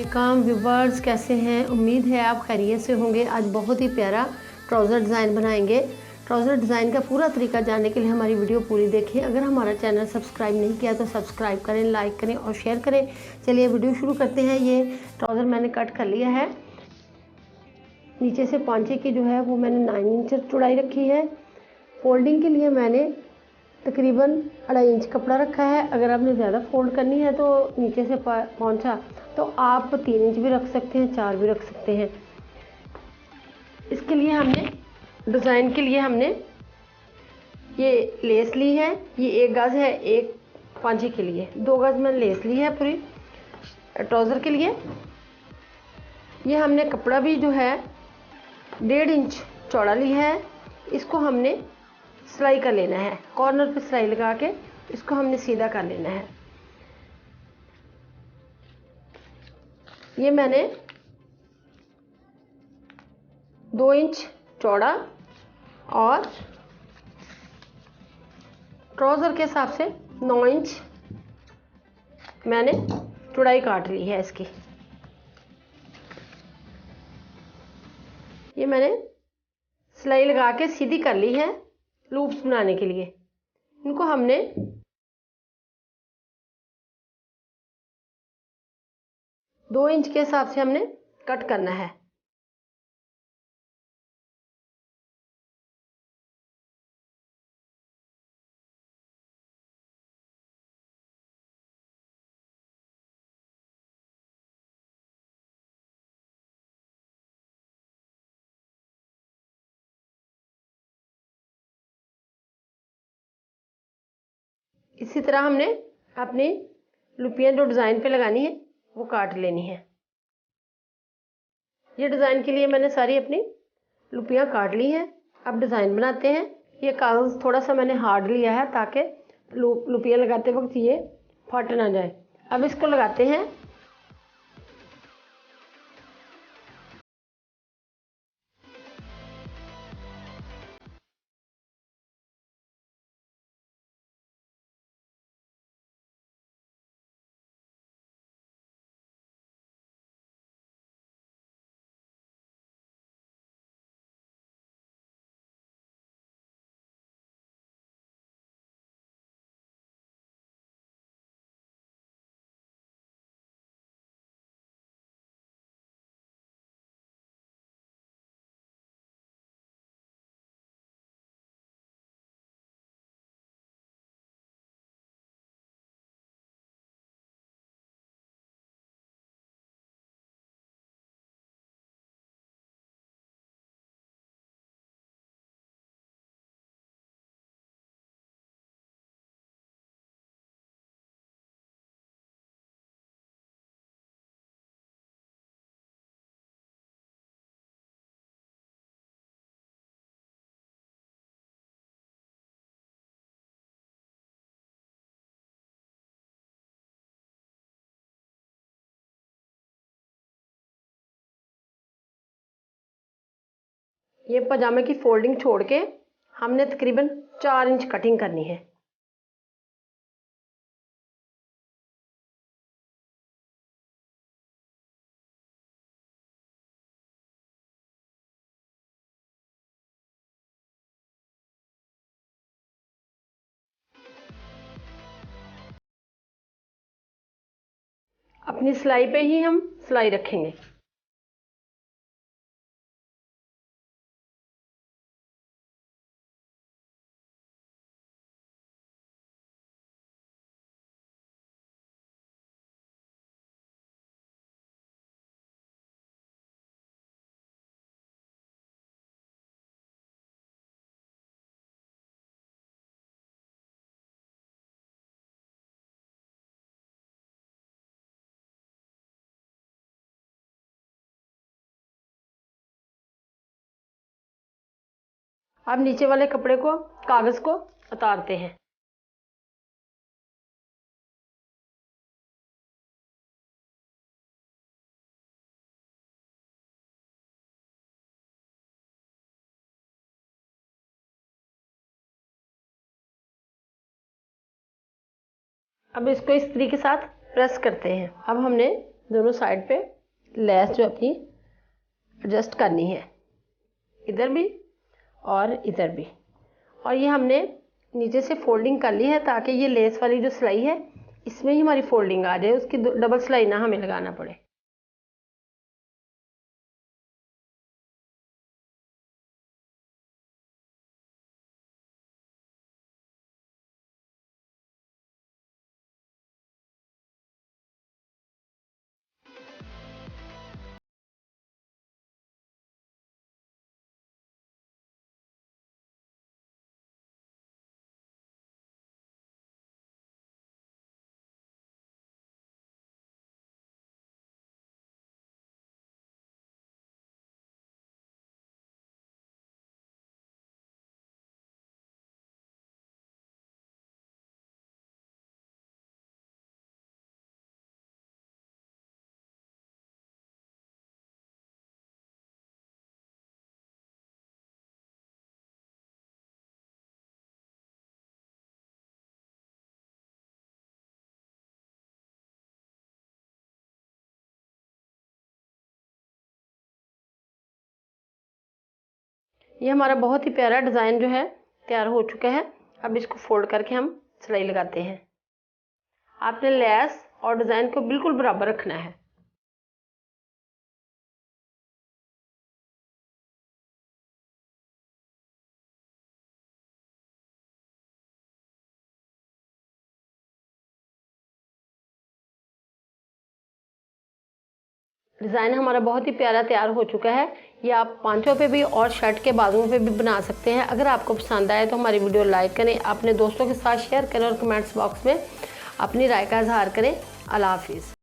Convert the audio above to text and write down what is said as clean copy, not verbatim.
Welcome viewers, कैसे हैं? उम्मीद है आप खैरियत से होंगे। आज बहुत ही प्यारा ट्राउज़र डिज़ाइन बनाएंगे। ट्राउज़र डिज़ाइन का पूरा तरीका जानने के लिए हमारी वीडियो पूरी देखें। अगर हमारा चैनल सब्सक्राइब नहीं किया तो सब्सक्राइब करें, लाइक करें और शेयर करें। चलिए वीडियो शुरू करते हैं। ये ट्राउज़र मैंने कट कर लिया है। नीचे से पांचे की जो है वो मैंने 9 इंच चौड़ाई रखी है। फोल्डिंग के लिए मैंने तकरीबन 2.5 इंच कपड़ा रखा है। अगर आपने ज़्यादा फोल्ड करनी है तो नीचे से पहुंचा तो आप 3 इंच भी रख सकते हैं, 4 भी रख सकते हैं। इसके लिए हमने डिज़ाइन के लिए हमने ये लेस ली है। ये 1 गज है, एक पांचे के लिए 2 गज मैंने लेस ली है पूरी ट्राउज़र के लिए। ये हमने कपड़ा भी जो है 1.5 इंच चौड़ा लिया है। इसको हमने सिलाई कर लेना है। कॉर्नर पे सिलाई लगा के इसको हमने सीधा कर लेना है। ये मैंने 2 इंच चौड़ा और ट्राउज़र के हिसाब से 9 इंच मैंने चौड़ाई काट ली है इसकी। ये मैंने सिलाई लगा के सीधी कर ली है लूप्स बनाने के लिए। इनको हमने 2 इंच के हिसाब से हमने कट करना है। इसी तरह हमने अपनी लुपियाँ जो डिज़ाइन पे लगानी है वो काट लेनी है। ये डिज़ाइन के लिए मैंने सारी अपनी लुपियाँ काट ली हैं। अब डिज़ाइन बनाते हैं। ये कागज़ थोड़ा सा मैंने हार्ड लिया है ताकि लुपियाँ लगाते वक्त ये फट ना जाए। अब इसको लगाते हैं। ये पजामे की फोल्डिंग छोड़ के हमने तकरीबन 4 इंच कटिंग करनी है। अपनी सिलाई पे ही हम सिलाई रखेंगे। अब नीचे वाले कपड़े को कागज़ को उतारते हैं। अब इसको इस तरीके के साथ प्रेस करते हैं। अब हमने दोनों साइड पे लेस जो अपनी एडजस्ट करनी है, इधर भी और इधर भी। और ये हमने नीचे से फोल्डिंग कर ली है ताकि ये लेस वाली जो सिलाई है इसमें ही हमारी फोल्डिंग आ जाए, उसकी डबल सिलाई ना हमें लगाना पड़े। ये हमारा बहुत ही प्यारा डिज़ाइन जो है तैयार हो चुका है। अब इसको फोल्ड करके हम सिलाई लगाते हैं। आपने लेस और डिज़ाइन को बिल्कुल बराबर रखना है। डिज़ाइन हमारा बहुत ही प्यारा तैयार हो चुका है। ये आप पांचों पे भी और शर्ट के बाजुओं पे भी बना सकते हैं। अगर आपको पसंद आए तो हमारी वीडियो लाइक करें, अपने दोस्तों के साथ शेयर करें और कमेंट्स बॉक्स में अपनी राय का इजहार करें। अल्लाह हाफिज़।